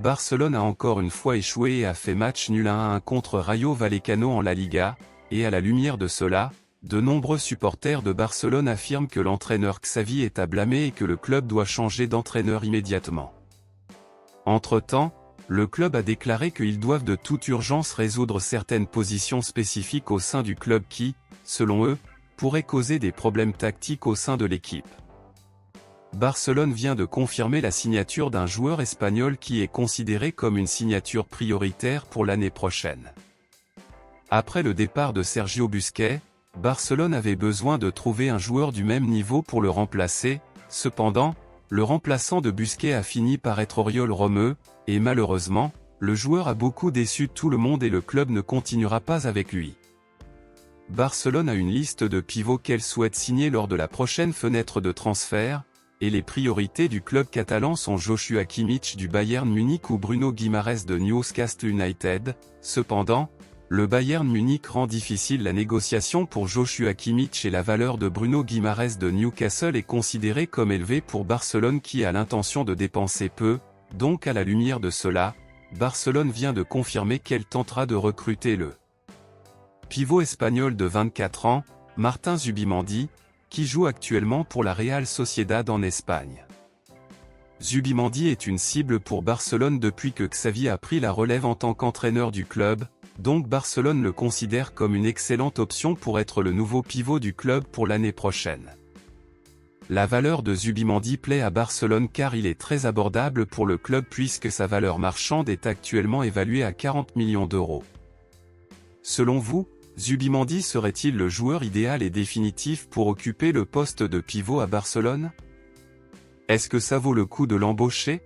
Barcelone a encore une fois échoué et a fait match nul 1-1 contre Rayo Vallecano en La Liga, et à la lumière de cela, de nombreux supporters de Barcelone affirment que l'entraîneur Xavi est à blâmer et que le club doit changer d'entraîneur immédiatement. Entre-temps, le club a déclaré qu'ils doivent de toute urgence résoudre certaines positions spécifiques au sein du club qui, selon eux, pourraient causer des problèmes tactiques au sein de l'équipe. Barcelone vient de confirmer la signature d'un joueur espagnol qui est considéré comme une signature prioritaire pour l'année prochaine. Après le départ de Sergio Busquets, Barcelone avait besoin de trouver un joueur du même niveau pour le remplacer. Cependant, le remplaçant de Busquets a fini par être Oriol Romeu, et malheureusement, le joueur a beaucoup déçu tout le monde et le club ne continuera pas avec lui. Barcelone a une liste de pivots qu'elle souhaite signer lors de la prochaine fenêtre de transfert, et les priorités du club catalan sont Joshua Kimmich du Bayern Munich ou Bruno Guimaraes de Newcastle United. Cependant, le Bayern Munich rend difficile la négociation pour Joshua Kimmich et la valeur de Bruno Guimaraes de Newcastle est considérée comme élevée pour Barcelone qui a l'intention de dépenser peu, donc à la lumière de cela, Barcelone vient de confirmer qu'elle tentera de recruter le pivot espagnol de 24 ans, Martin Zubimendi, qui joue actuellement pour la Real Sociedad en Espagne. Zubimendi est une cible pour Barcelone depuis que Xavi a pris la relève en tant qu'entraîneur du club, donc Barcelone le considère comme une excellente option pour être le nouveau pivot du club pour l'année prochaine. La valeur de Zubimendi plaît à Barcelone car il est très abordable pour le club puisque sa valeur marchande est actuellement évaluée à 40 millions d'euros. Selon vous, Zubimendi serait-il le joueur idéal et définitif pour occuper le poste de pivot à Barcelone? Est-ce que ça vaut le coup de l'embaucher?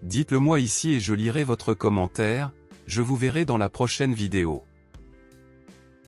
Dites-le moi ici et je lirai votre commentaire, je vous verrai dans la prochaine vidéo.